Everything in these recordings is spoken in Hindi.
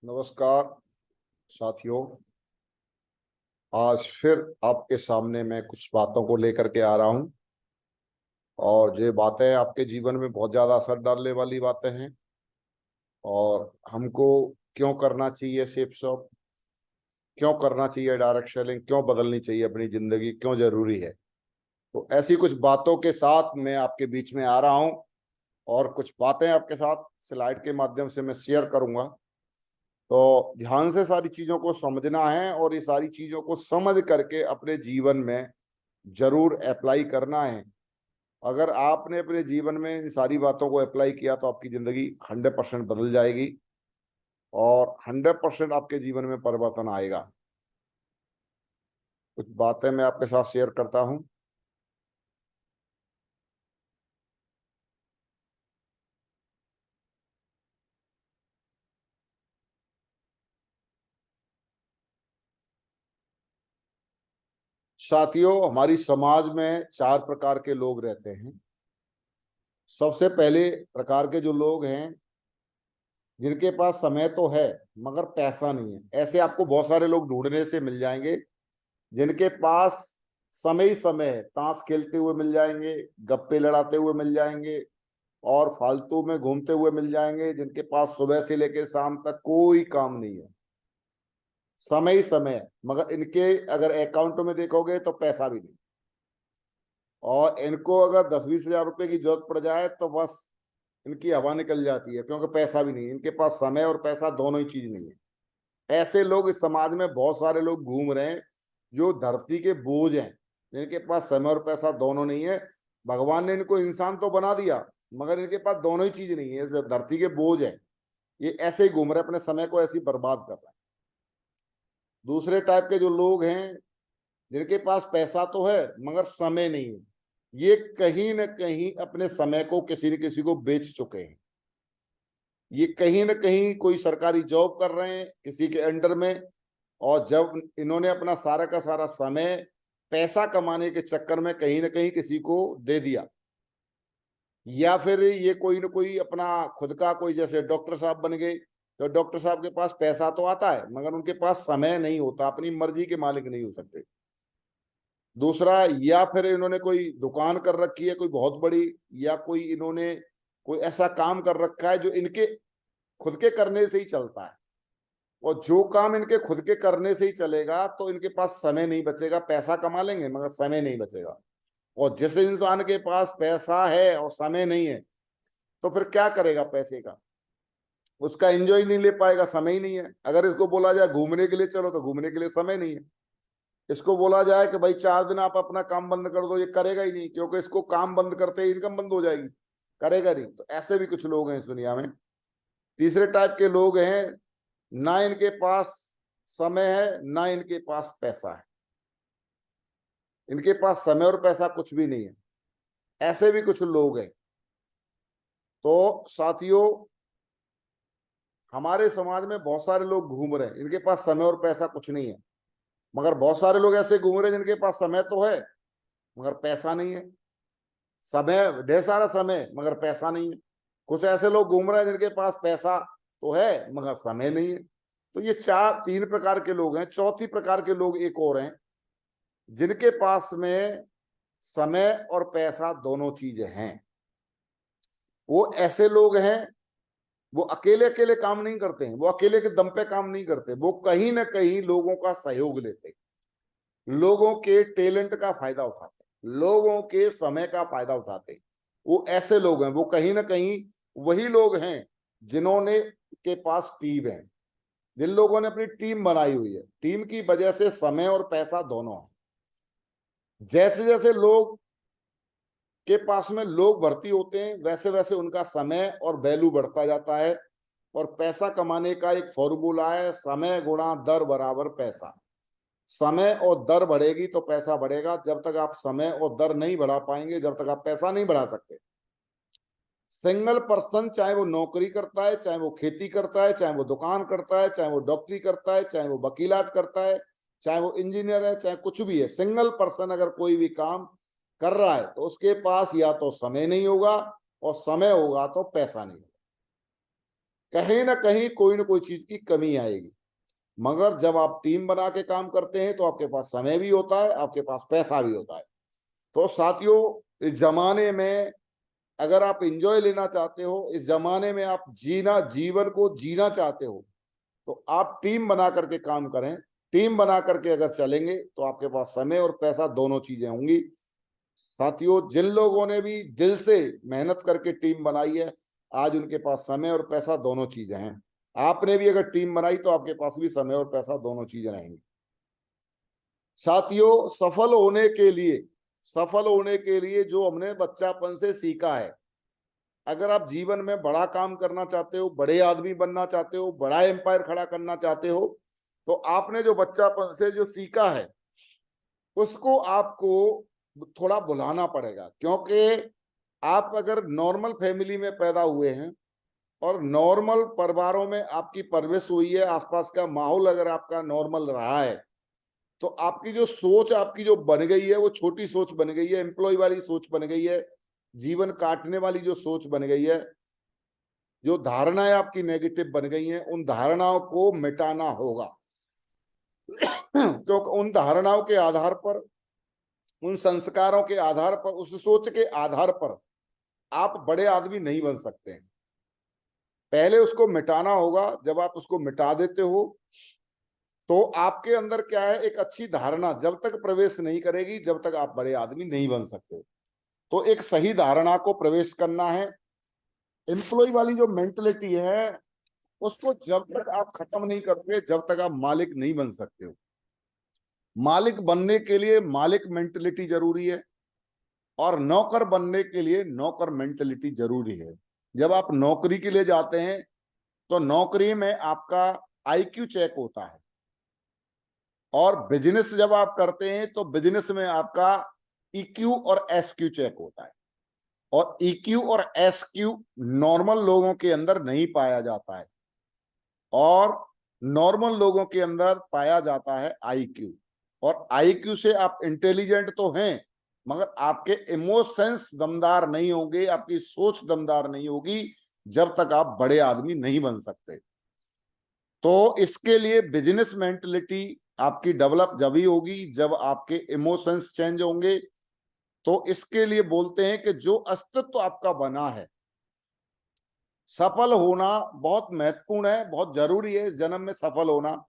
नमस्कार साथियों। आज फिर आपके सामने मैं कुछ बातों को लेकर के आ रहा हूं और ये बातें आपके जीवन में बहुत ज्यादा असर डालने वाली बातें हैं। और हमको क्यों करना चाहिए सेफ शॉप, क्यों करना चाहिए डायरेक्ट सेलिंग, क्यों बदलनी चाहिए अपनी जिंदगी, क्यों जरूरी है। तो ऐसी कुछ बातों के साथ मैं आपके बीच में आ रहा हूं और कुछ बातें आपके साथ स्लाइड के माध्यम से मैं शेयर करूंगा। तो ध्यान से सारी चीजों को समझना है और ये सारी चीजों को समझ करके अपने जीवन में जरूर अप्लाई करना है। अगर आपने अपने जीवन में इन सारी बातों को अप्लाई किया तो आपकी जिंदगी 100% बदल जाएगी और 100% आपके जीवन में परिवर्तन आएगा। कुछ बातें मैं आपके साथ शेयर करता हूं। साथियों, हमारी समाज में 4 प्रकार के लोग रहते हैं। सबसे पहले प्रकार के जो लोग हैं, जिनके पास समय तो है मगर पैसा नहीं है। ऐसे आपको बहुत सारे लोग ढूंढने से मिल जाएंगे जिनके पास समय ही समय है। ताश खेलते हुए मिल जाएंगे, गप्पे लड़ाते हुए मिल जाएंगे और फालतू में घूमते हुए मिल जाएंगे, जिनके पास सुबह से लेकर शाम तक कोई काम नहीं है। समय ही समय है मगर इनके अगर अकाउंट में देखोगे तो पैसा भी नहीं। और इनको अगर 10-20 हजार रुपए की जरूरत पड़ जाए तो बस इनकी हवा निकल जाती है, क्योंकि पैसा भी नहीं। इनके पास समय और पैसा दोनों ही चीज नहीं है। ऐसे लोग इस समाज में बहुत सारे लोग घूम रहे हैं जो धरती के बोझ हैं, जिनके पास समय और पैसा दोनों नहीं है। भगवान ने इनको इंसान तो बना दिया मगर इनके पास दोनों ही चीज नहीं है, धरती के बोझ है। ये ऐसे ही घूम रहे हैं, अपने समय को ऐसे ही बर्बाद कर रहे हैं। दूसरे टाइप के जो लोग हैं, जिनके पास पैसा तो है मगर समय नहीं है, ये कहीं ना कहीं अपने समय को किसी न किसी को बेच चुके हैं। ये कहीं ना कहीं कोई सरकारी जॉब कर रहे हैं किसी के अंडर में, और जब इन्होंने अपना सारा का सारा समय पैसा कमाने के चक्कर में कहीं ना कहीं किसी को दे दिया, या फिर ये कोई ना कोई अपना खुद का कोई, जैसे डॉक्टर साहब बन गए तो डॉक्टर साहब के पास पैसा तो आता है मगर उनके पास समय नहीं होता, अपनी मर्जी के मालिक नहीं हो सकते। दूसरा, या फिर इन्होंने कोई दुकान कर रखी है कोई बहुत बड़ी, या कोई इन्होंने कोई ऐसा काम कर रखा है जो इनके खुद के करने से ही चलता है। और जो काम इनके खुद के करने से ही चलेगा तो इनके पास समय नहीं बचेगा। पैसा कमा लेंगे मगर समय नहीं बचेगा। और जिस इंसान के पास पैसा है और समय नहीं है तो फिर क्या करेगा पैसे का? उसका एंजॉय नहीं ले पाएगा, समय ही नहीं है। अगर इसको बोला जाए घूमने के लिए चलो तो घूमने के लिए समय नहीं है। इसको बोला जाए कि भाई 4 दिन आप अपना काम बंद कर दो, ये करेगा ही नहीं, क्योंकि इसको काम बंद करते ही इनकम बंद हो जाएगी, करेगा नहीं। तो ऐसे भी कुछ लोग हैं इस दुनिया में। तीसरे टाइप के लोग हैं, ना इनके पास समय है ना इनके पास पैसा है, इनके पास समय और पैसा कुछ भी नहीं है। ऐसे भी कुछ लोग हैं। तो साथियों, हमारे समाज में बहुत सारे लोग घूम रहे हैं, इनके पास समय और पैसा कुछ नहीं है। मगर बहुत सारे लोग ऐसे घूम रहे हैं जिनके पास समय तो है मगर पैसा नहीं है। समय, ढेर सारा समय मगर पैसा नहीं है। कुछ ऐसे लोग घूम रहे हैं जिनके पास पैसा तो है मगर समय नहीं है। तो ये 3 प्रकार के लोग हैं। चौथी प्रकार के लोग एक और हैं, जिनके पास में समय और पैसा दोनों चीजें हैं। वो ऐसे लोग हैं, वो अकेले अकेले काम नहीं करते हैं, वो अकेले के दम पे काम नहीं करते, वो कहीं ना कहीं लोगों का सहयोग लेते हैं, लोगों के टैलेंट का फायदा उठाते हैं, लोगों के समय का फायदा उठाते हैं। वो ऐसे लोग हैं। वो कहीं ना कहीं वही लोग हैं जिन्होंने के पास टीम है, जिन लोगों ने अपनी टीम बनाई हुई है। टीम की वजह से समय और पैसा दोनों है। जैसे जैसे लोग के पास में लोग भर्ती होते हैं वैसे वैसे उनका समय और वैल्यू बढ़ता जाता है। और पैसा कमाने का एक फॉर्मूला है, समय गुणा दर बराबर पैसा। समय और दर बढ़ेगी तो पैसा बढ़ेगा। जब तक आप समय और दर नहीं बढ़ा पाएंगे, जब तक आप पैसा नहीं बढ़ा सकते। सिंगल पर्सन, चाहे वो नौकरी करता है, चाहे वो खेती करता है, चाहे वो दुकान करता है, चाहे वो डॉक्टरी करता है, चाहे वो वकीलात करता है, चाहे वो इंजीनियर है, चाहे कुछ भी है, सिंगल पर्सन अगर कोई भी काम कर रहा है तो उसके पास या तो समय नहीं होगा और समय होगा तो पैसा नहीं होगा। कहीं ना कहीं कोई ना कोई चीज की कमी आएगी। मगर जब आप टीम बना के काम करते हैं तो आपके पास समय भी होता है, आपके पास पैसा भी होता है। तो साथियों, इस जमाने में अगर आप एंजॉय लेना चाहते हो, इस जमाने में आप जीवन को जीना चाहते हो, तो आप टीम बना करके काम करें। टीम बना करके अगर चलेंगे तो आपके पास समय और पैसा दोनों चीजें होंगी। साथियों, जिन लोगों ने भी दिल से मेहनत करके टीम बनाई है, आज उनके पास समय और पैसा दोनों चीजें हैं। आपने भी अगर टीम बनाई तो आपके पास भी समय और पैसा दोनों चीजें रहेंगी। साथियों, सफल होने के लिए जो हमने बच्चापन से सीखा है, अगर आप जीवन में बड़ा काम करना चाहते हो, बड़े आदमी बनना चाहते हो, बड़ा एम्पायर खड़ा करना चाहते हो, तो आपने जो बच्चापन से जो सीखा है उसको आपको थोड़ा भुलाना पड़ेगा। क्योंकि आप अगर नॉर्मल फैमिली में पैदा हुए हैं और नॉर्मल परिवारों में आपकी परवरिश हुई है, आसपास का माहौल अगर आपका नॉर्मल रहा है, तो आपकी जो सोच आपकी जो बन गई है वो छोटी सोच बन गई है, एम्प्लॉय वाली सोच बन गई है, जीवन काटने वाली जो सोच बन गई है, जो धारणाएं आपकी नेगेटिव बन गई हैं, उन धारणाओं को मिटाना होगा। क्योंकि उन धारणाओं के आधार पर, उन संस्कारों के आधार पर, उस सोच के आधार पर आप बड़े आदमी नहीं बन सकते हैं। पहले उसको मिटाना होगा। जब आप उसको मिटा देते हो तो आपके अंदर क्या है, एक अच्छी धारणा जब तक प्रवेश नहीं करेगी जब तक आप बड़े आदमी नहीं बन सकते। तो एक सही धारणा को प्रवेश करना है। एम्प्लॉय वाली जो मेंटलिटी है उसको जब तक आप खत्म नहीं करते जब तक आप मालिक नहीं बन सकते हो। मालिक बनने के लिए मालिक मेंटलिटी जरूरी है और नौकर बनने के लिए नौकर मेंटलिटी जरूरी है। जब आप नौकरी के लिए जाते हैं तो नौकरी में आपका आईक्यू चेक होता है, और बिजनेस जब आप करते हैं तो बिजनेस में आपका ईक्यू और एसक्यू चेक होता है। और ईक्यू और एसक्यू नॉर्मल लोगों के अंदर नहीं पाया जाता है, और नॉर्मल लोगों के अंदर पाया जाता है आईक्यू। और आईक्यू से आप इंटेलिजेंट तो हैं, मगर आपके इमोशंस दमदार नहीं होंगे, आपकी सोच दमदार नहीं होगी जब तक आप बड़े आदमी नहीं बन सकते। तो इसके लिए बिजनेस मेंटलिटी आपकी डेवलप जब ही होगी जब आपके इमोशंस चेंज होंगे। तो इसके लिए बोलते हैं कि जो अस्तित्व आपका बना है, सफल होना बहुत महत्वपूर्ण है, बहुत जरूरी है इस जन्म में सफल होना।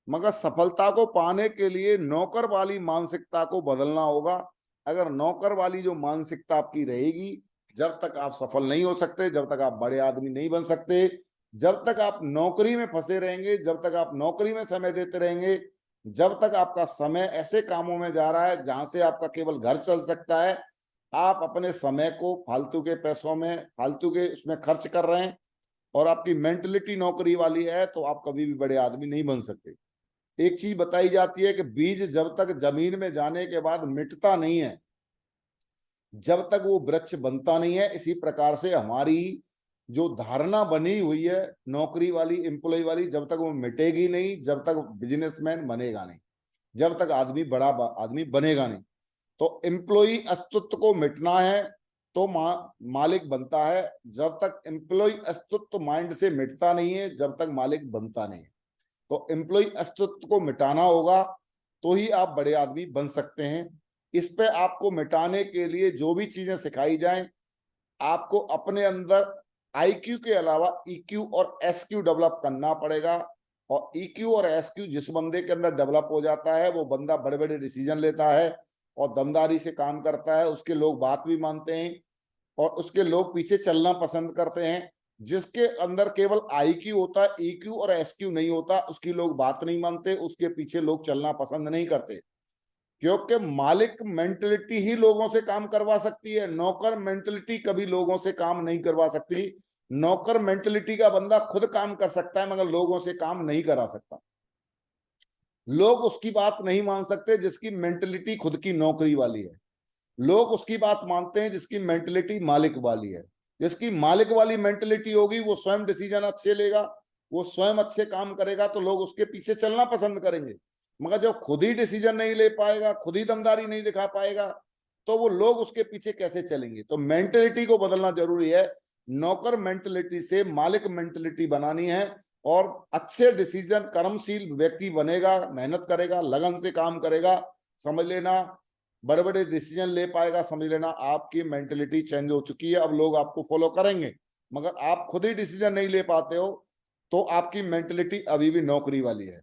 मगर सफलता को पाने के लिए नौकर वाली मानसिकता को बदलना होगा। अगर नौकर वाली जो मानसिकता आपकी रहेगी, जब तक आप सफल नहीं हो सकते, जब तक आप बड़े आदमी नहीं बन सकते, जब तक आप नौकरी में फंसे रहेंगे, जब तक आप नौकरी में समय देते रहेंगे, जब तक आपका समय ऐसे कामों में जा रहा है जहां से आपका केवल घर चल सकता है, आप अपने समय को फालतू के पैसों में, फालतू के उसमें खर्च कर रहे हैं, और आपकी मेंटलिटी नौकरी वाली है, तो आप कभी भी बड़े आदमी नहीं बन सकते। एक चीज बताई जाती है कि बीज जब तक जमीन में जाने के बाद मिटता नहीं है, जब तक वो वृक्ष बनता नहीं है। इसी प्रकार से हमारी जो धारणा बनी हुई है नौकरी वाली, एम्प्लॉय वाली, जब तक वो मिटेगी नहीं, जब तक बिजनेसमैन बनेगा नहीं, जब तक आदमी बड़ा आदमी बनेगा नहीं। तो एम्प्लॉय अस्तित्व को मिटना है तो मालिक बनता है। जब तक एम्प्लॉय अस्तित्व माइंड से मिटता नहीं है, जब तक मालिक बनता नहीं है। तो एम्प्लॉय अस्तित्व को मिटाना होगा तो ही आप बड़े आदमी बन सकते हैं। इस पे आपको मिटाने के लिए जो भी चीजें सिखाई जाएं, आपको अपने अंदर आईक्यू के अलावा ईक्यू और एसक्यू डेवलप करना पड़ेगा। और ईक्यू और एसक्यू जिस बंदे के अंदर डेवलप हो जाता है, वो बंदा बड़े बड़े डिसीजन लेता है और दमदारी से काम करता है, उसके लोग बात भी मानते हैं और उसके लोग पीछे चलना पसंद करते हैं। जिसके अंदर केवल आईक्यू होता है, ईक्यू और एसक्यू नहीं होता, उसकी लोग बात नहीं मानते, उसके पीछे लोग चलना पसंद नहीं करते। क्योंकि मालिक मेंटलिटी ही लोगों से काम करवा सकती है, नौकर मेंटलिटी कभी लोगों से काम नहीं करवा सकती। नौकर मेंटलिटी का बंदा खुद काम कर सकता है मगर लोगों से काम नहीं करा सकता। लोग उसकी बात नहीं मान सकते जिसकी मेंटलिटी खुद की नौकरी वाली है। लोग उसकी बात मानते हैं जिसकी मेंटलिटी मालिक वाली है। जिसकी मालिक वाली मेंटलिटी होगी वो स्वयं डिसीजन अच्छे लेगा, वो स्वयं अच्छे काम करेगा, तो लोग उसके पीछे चलना पसंद करेंगे। मगर जब खुद ही डिसीजन नहीं ले पाएगा, खुद ही दमदारी नहीं दिखा पाएगा, तो वो लोग उसके पीछे कैसे चलेंगे। तो मेंटलिटी को बदलना जरूरी है। नौकर मेंटलिटी से मालिक मेंटलिटी बनानी है और अच्छे डिसीजन, कर्मशील व्यक्ति बनेगा, मेहनत करेगा, लगन से काम करेगा, समझ लेना बड़े बड़े डिसीजन ले पाएगा, समझ लेना आपकी मेंटलिटी चेंज हो चुकी है। अब लोग आपको फॉलो करेंगे, मगर आप खुद ही डिसीजन नहीं ले पाते हो तो आपकी मेंटलिटी अभी भी नौकरी वाली है।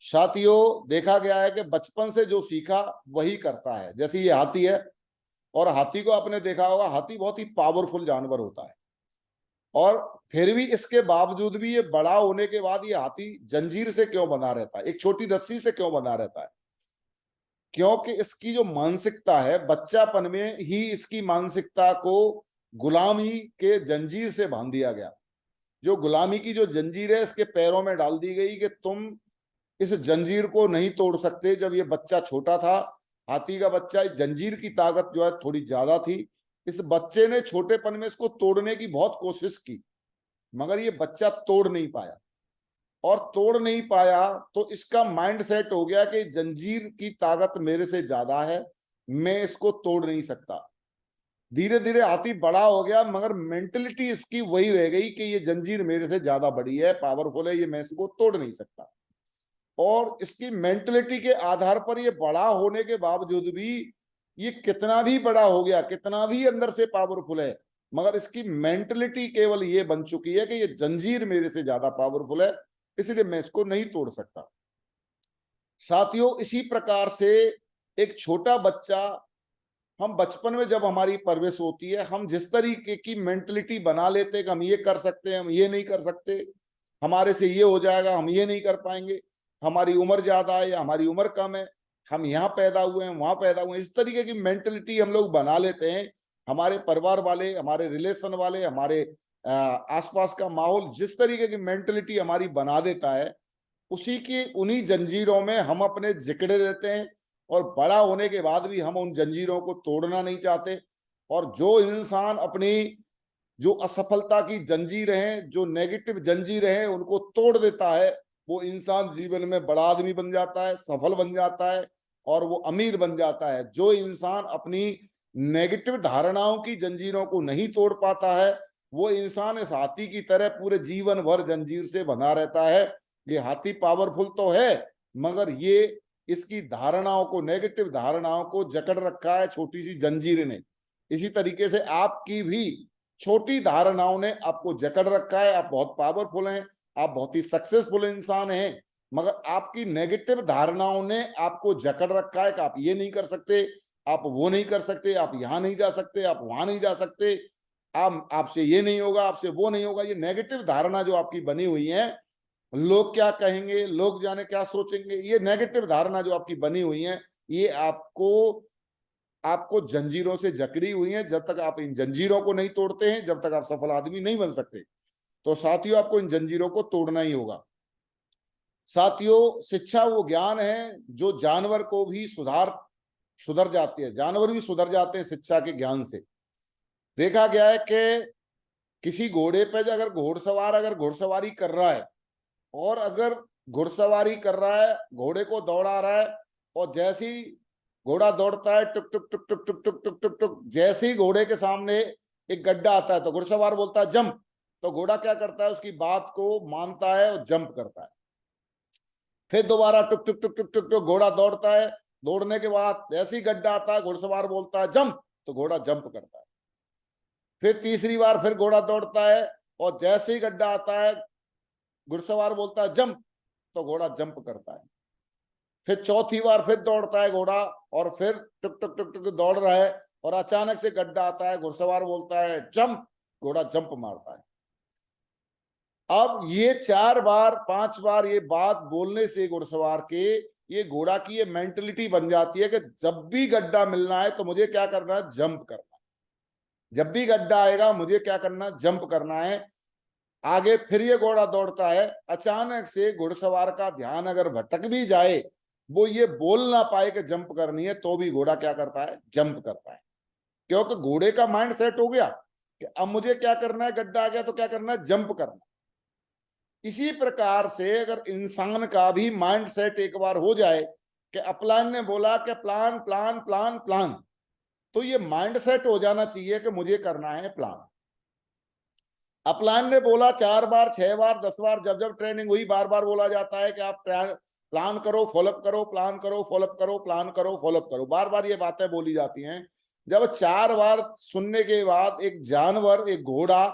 साथियों, देखा गया है कि बचपन से जो सीखा वही करता है। जैसे ये हाथी है, और हाथी को आपने देखा होगा, हाथी बहुत ही पावरफुल जानवर होता है, और फिर भी इसके बावजूद भी ये बड़ा होने के बाद ये हाथी जंजीर से क्यों बना रहता है, एक छोटी रस्सी से क्यों बना रहता है? क्योंकि इसकी जो मानसिकता है, बच्चापन में ही इसकी मानसिकता को गुलामी के जंजीर से बांध दिया गया। जो गुलामी की जो जंजीर है इसके पैरों में डाल दी गई कि तुम इस जंजीर को नहीं तोड़ सकते। जब ये बच्चा छोटा था, हाथी का बच्चा, जंजीर की ताकत जो है थोड़ी ज्यादा थी। इस बच्चे ने छोटेपन में इसको तोड़ने की बहुत कोशिश की, मगर ये बच्चा तोड़ नहीं पाया, और तोड़ नहीं पाया तो इसका माइंड सेट हो गया कि जंजीर की ताकत मेरे से ज्यादा है, मैं इसको तोड़ नहीं सकता। धीरे धीरे हाथी बड़ा हो गया, मगर मेंटलिटी इसकी वही रह गई कि ये जंजीर मेरे से ज्यादा बड़ी है, पावरफुल है, ये मैं इसको तोड़ नहीं सकता। और इसकी मेंटलिटी के आधार पर ये बड़ा होने के बावजूद भी, ये कितना भी बड़ा हो गया, कितना भी अंदर से पावरफुल है, मगर इसकी मेंटलिटी केवल ये बन चुकी है कि ये जंजीर मेरे से ज्यादा पावरफुल है, इसलिए मैं इसको नहीं तोड़ सकता। साथियों, इसी प्रकार से एक छोटा बच्चा, हम बचपन में जब हमारी परवरिश होती है, हम जिस तरीके की मेंटलिटी बना लेते हैं कि हम ये कर सकते हैं, हम ये नहीं कर सकते, हमारे से ये हो जाएगा, हम ये नहीं कर पाएंगे, हमारी उम्र ज्यादा है या हमारी उम्र कम है, हम यहाँ पैदा हुए हैं, वहां पैदा हुए हैं, इस तरीके की मेंटलिटी हम लोग बना लेते हैं। हमारे परिवार वाले, हमारे रिलेशन वाले, हमारे आसपास का माहौल जिस तरीके की मेंटलिटी हमारी बना देता है, उसी की उन्हीं जंजीरों में हम अपने जकड़े रहते हैं, और बड़ा होने के बाद भी हम उन जंजीरों को तोड़ना नहीं चाहते। और जो इंसान अपनी जो असफलता की जंजीर है, जो नेगेटिव जंजीर है, उनको तोड़ देता है, वो इंसान जीवन में बड़ा आदमी बन जाता है, सफल बन जाता है, और वो अमीर बन जाता है। जो इंसान अपनी नेगेटिव धारणाओं की जंजीरों को नहीं तोड़ पाता है, वो इंसान इस हाथी की तरह पूरे जीवन भर जंजीर से बंधा रहता है। ये हाथी पावरफुल तो है, मगर ये इसकी धारणाओं को, नेगेटिव धारणाओं को जकड़ रखा है छोटी सी जंजीर ने। इसी तरीके से आपकी भी छोटी धारणाओं ने आपको जकड़ रखा है। आप बहुत पावरफुल हैं, आप बहुत ही सक्सेसफुल इंसान हैं, मगर आपकी नेगेटिव धारणाओं ने आपको जकड़ रखा है कि आप ये नहीं कर सकते, आप वो नहीं कर सकते, आप यहाँ नहीं जा सकते, आप वहां नहीं जा सकते, आप आपसे ये नहीं होगा, आपसे वो नहीं होगा। ये नेगेटिव धारणा जो आपकी बनी हुई है, लोग क्या कहेंगे, लोग जाने क्या सोचेंगे, ये नेगेटिव धारणा जो आपकी बनी हुई है, ये आपको जंजीरों से जकड़ी हुई है। जब तक आप इन जंजीरों को नहीं तोड़ते हैं, जब तक आप सफल आदमी नहीं बन सकते। तो साथियों, आपको इन जंजीरों को तोड़ना ही होगा। साथियों, शिक्षा वो ज्ञान है जो जानवर को भी सुधर जाती है, जानवर भी सुधर जाते हैं शिक्षा के ज्ञान से। देखा गया है कि किसी घोड़े पे अगर घोड़सवार अगर घुड़सवारी कर रहा है, और अगर घुड़सवारी कर रहा है, घोड़े को दौड़ा रहा है, और जैसे ही घोड़ा दौड़ता है, टुक टुक टुक टुक टुक टुक टुक टुक टुक, जैसे ही घोड़े के सामने एक गड्ढा आता है तो घुड़सवार बोलता है जंप, तो घोड़ा क्या करता है, उसकी बात को मानता है और जंप करता है। फिर दोबारा टुक टुक टुक टुक टुक टुक घोड़ा दौड़ता है, दौड़ने के बाद जैसे ही गड्ढा आता है, घुड़सवार बोलता है जंप, तो घोड़ा जंप करता है। फिर तीसरी बार फिर घोड़ा दौड़ता है, और जैसे ही गड्ढा आता है, घुड़सवार बोलता है जंप, तो घोड़ा जंप करता है। फिर चौथी बार फिर दौड़ता है घोड़ा, और फिर टुक टुक टुक टुक दौड़ रहा है, और अचानक से गड्ढा आता है, घुड़सवार बोलता है जंप, घोड़ा जंप मारता है। अब ये 4 बार 5 बार ये बात बोलने से घुड़सवार के, ये घोड़ा की ये मेंटलिटी बन जाती है कि जब भी गड्ढा मिलना है तो मुझे क्या करना है, जंप करना है। जब भी गड्ढा आएगा मुझे क्या करना, जंप करना है। आगे फिर ये घोड़ा दौड़ता है, अचानक से घुड़सवार का ध्यान अगर भटक भी जाए, वो ये बोल ना पाए कि जंप करनी है, तो भी घोड़ा क्या करता है, जंप करता है। क्योंकि घोड़े का माइंड सेट हो गया कि अब मुझे क्या करना है, गड्ढा आ गया तो क्या करना है, जंप करना। इसी प्रकार से अगर इंसान का भी माइंड सेट एक बार हो जाए कि अपलाइन ने बोला कि प्लान प्लान प्लान प्लान, तो ये माइंड सेट हो जाना चाहिए कि मुझे करना है प्लान। अपलाइन ने बोला 4 बार 6 बार 10 बार, जब जब ट्रेनिंग हुई बार बार बोला जाता है कि आप प्लान करो फॉलोअप करो, प्लान करो फॉलोअप करो, प्लान करो फॉलोअप करो, बार बार ये बातें बोली जाती हैं। जब 4 बार सुनने के बाद एक जानवर, एक घोड़ा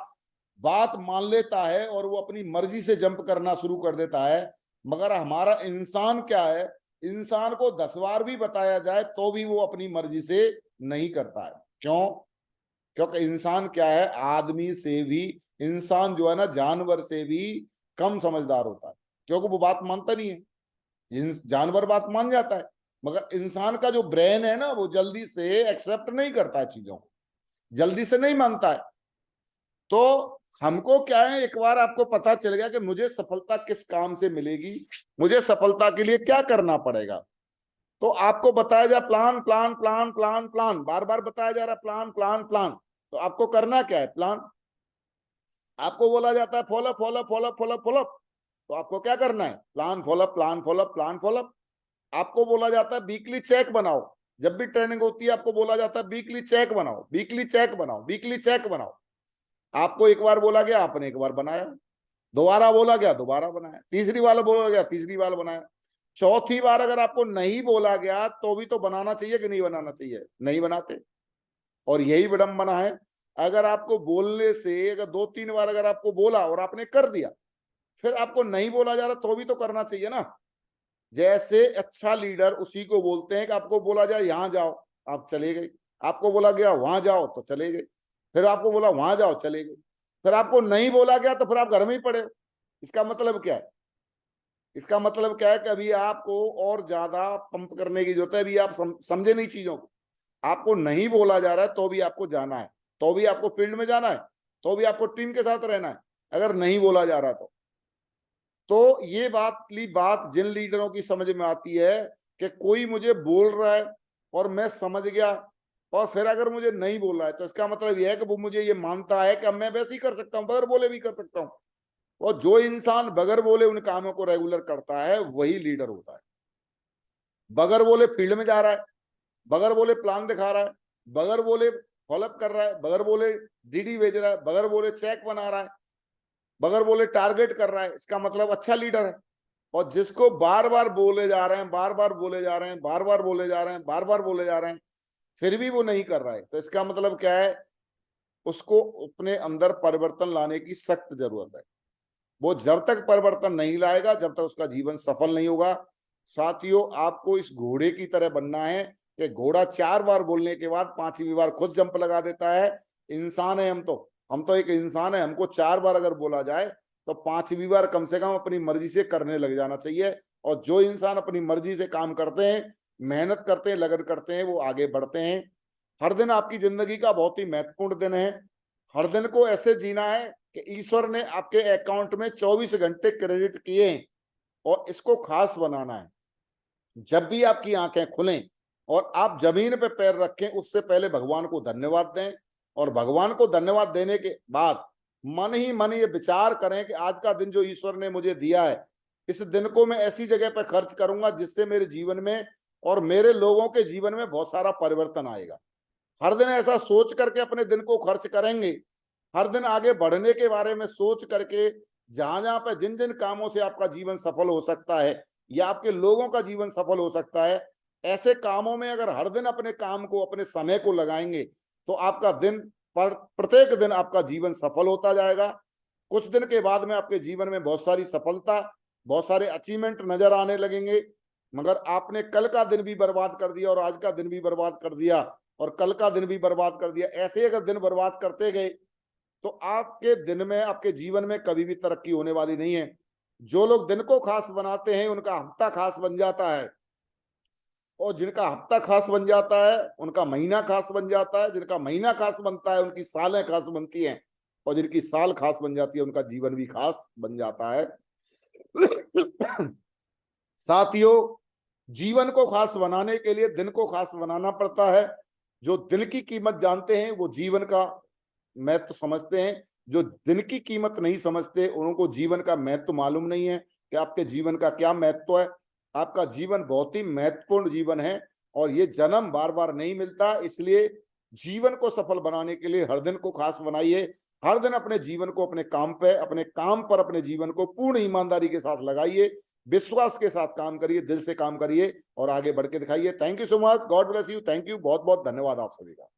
बात मान लेता है और वो अपनी मर्जी से जंप करना शुरू कर देता है, मगर हमारा इंसान क्या है, इंसान को 10 बार भी बताया जाए तो भी वो अपनी मर्जी से नहीं करता है। क्यों? क्योंकि इंसान क्या है, आदमी से भी, इंसान जो है ना जानवर से भी कम समझदार होता है, क्योंकि वो बात मानता नहीं है। जानवर बात मान जाता है, मगर इंसान का जो ब्रेन है ना वो जल्दी से एक्सेप्ट नहीं करता है, चीजों को जल्दी से नहीं मानता है। तो हमको क्या है, एक बार आपको पता चल गया कि मुझे सफलता किस काम से मिलेगी, मुझे सफलता के लिए क्या करना पड़ेगा, तो आपको बताया जा plan plan plan plan plan, बार बार बताया जा रहा प्लान प्लान प्लान। तो आपको करना क्या है, प्लान। आपको बोला जाता है follow follow follow follow follow, तो आपको क्या करना है, plan follow plan follow plan follow. आपको बोला जाता है वीकली चेक बनाओ, जब भी ट्रेनिंग होती है आपको बोला जाता है वीकली चेक बनाओ, वीकली चेक बनाओ, वीकली चेक बनाओ। आपको एक बार बोला गया, आपने एक बार बनाया, दोबारा बोला गया दोबारा बनाया, तीसरी बार बोला गया तीसरी बार बनाया, चौथी बार अगर आपको नहीं बोला गया तो भी तो बनाना चाहिए कि नहीं बनाना चाहिए, नहीं बनाते। और यही विडंबना है, अगर आपको बोलने से, अगर 2-3 बार अगर आपको बोला और आपने कर दिया, फिर आपको नहीं बोला जा रहा तो भी तो करना चाहिए ना। जैसे अच्छा लीडर उसी को बोलते हैं कि आपको बोला जाए यहां जाओ, आप चले गए, आपको बोला गया वहां जाओ तो चले गए, फिर आपको बोला वहां जाओ चले गए, फिर आपको नहीं बोला गया तो फिर आप घर में ही पड़े हो। इसका मतलब क्या है, इसका मतलब क्या है कि अभी आपको और ज्यादा पंप करने की जरूरत है, अभी आप समझे नहीं चीजों को। आपको नहीं बोला जा रहा है तो भी आपको जाना है, तो भी आपको फील्ड में जाना है, तो भी आपको टीम के साथ रहना है, अगर नहीं बोला जा रहा तो ये बात जिन लीडरों की समझ में आती है कि कोई मुझे बोल रहा है और मैं समझ गया, और फिर अगर मुझे नहीं बोल रहा है तो इसका मतलब यह है कि वो मुझे ये मानता है कि मैं वैसे ही कर सकता हूं, बगैर बोले भी कर सकता हूं। और जो इंसान बगैर बोले उन कामों को रेगुलर करता है वही लीडर होता है। बगैर बोले फील्ड में जा रहा है, बगैर बोले प्लान दिखा रहा है, बगैर बोले फॉलोअप कर रहा है, बगैर बोले डीडी भेज रहा है, बगैर बोले चेक बना रहा है, बगैर बोले टारगेट कर रहा है, इसका मतलब अच्छा लीडर है। और जिसको बार बार बोले जा रहे हैं, बार बार बोले जा रहे हैं, बार बार बोले जा रहे हैं, बार बार बोले जा रहे हैं, फिर भी वो नहीं कर रहा है, तो इसका मतलब क्या है, उसको अपने अंदर परिवर्तन लाने की सख्त जरूरत है। वो जब तक परिवर्तन नहीं लाएगा जब तक उसका जीवन सफल नहीं होगा। साथियों, आपको इस घोड़े की तरह बनना है कि घोड़ा 4 बार बोलने के बाद 5वीं बार खुद जंप लगा देता है। इंसान है हम तो एक इंसान है, हमको 4 बार अगर बोला जाए तो 5वीं बार कम से कम अपनी मर्जी से करने लग जाना चाहिए। और जो इंसान अपनी मर्जी से काम करते हैं, मेहनत करते हैं, लगन करते हैं, वो आगे बढ़ते हैं। हर दिन आपकी जिंदगी का बहुत ही महत्वपूर्ण दिन है। हर दिन को ऐसे जीना है कि ईश्वर ने आपके अकाउंट में 24 घंटे क्रेडिट किए हैं और इसको खास बनाना है। जब भी आपकी आंखें खुलें और आप जमीन पे पैर रखें, उससे पहले भगवान को धन्यवाद दें, और भगवान को धन्यवाद देने के बाद मन ही मन ये विचार करें कि आज का दिन जो ईश्वर ने मुझे दिया है, इस दिन को मैं ऐसी जगह पर खर्च करूंगा जिससे मेरे जीवन में और मेरे लोगों के जीवन में बहुत सारा परिवर्तन आएगा। हर दिन ऐसा सोच करके अपने दिन को खर्च करेंगे, हर दिन आगे बढ़ने के बारे में सोच करके, जहां जहां पर जिन जिन कामों से आपका जीवन सफल हो सकता है या आपके लोगों का जीवन सफल हो सकता है, ऐसे कामों में अगर हर दिन अपने काम को, अपने समय को लगाएंगे तो आपका दिन पर प्रत्येक दिन आपका जीवन सफल होता जाएगा। कुछ दिन के बाद में आपके जीवन में बहुत सारी सफलता, बहुत सारे अचीवमेंट नजर आने लगेंगे। मगर आपने कल का दिन भी बर्बाद कर दिया और आज का दिन भी बर्बाद कर दिया और कल का दिन भी बर्बाद कर दिया, ऐसे अगर दिन बर्बाद करते गए तो आपके दिन में, आपके जीवन में कभी भी तरक्की होने वाली नहीं है। जो लोग दिन को खास बनाते हैं उनका हफ्ता खास बन जाता है, और जिनका हफ्ता खास बन जाता है उनका महीना खास बन जाता है, जिनका महीना खास बनता है उनकी सालें खास बनती हैं, और जिनकी साल खास बन जाती है उनका जीवन भी खास बन जाता है। साथियों, जीवन को खास बनाने के लिए दिन को खास बनाना पड़ता है। जो दिन की कीमत जानते हैं वो जीवन का महत्व समझते हैं, जो दिन की कीमत नहीं समझते उनको जीवन का महत्व मालूम नहीं है कि आपके जीवन का क्या महत्व है। आपका जीवन बहुत ही महत्वपूर्ण जीवन है और ये जन्म बार बार नहीं मिलता, इसलिए जीवन को सफल बनाने के लिए हर दिन को खास बनाइए। हर दिन अपने जीवन को अपने काम पे, अपने काम पर अपने जीवन को पूर्ण ईमानदारी के साथ लगाइए, विश्वास के साथ काम करिए, दिल से काम करिए और आगे बढ़ के दिखाइए। Thank you so much, God bless you, thank you, बहुत बहुत धन्यवाद आप सभी का।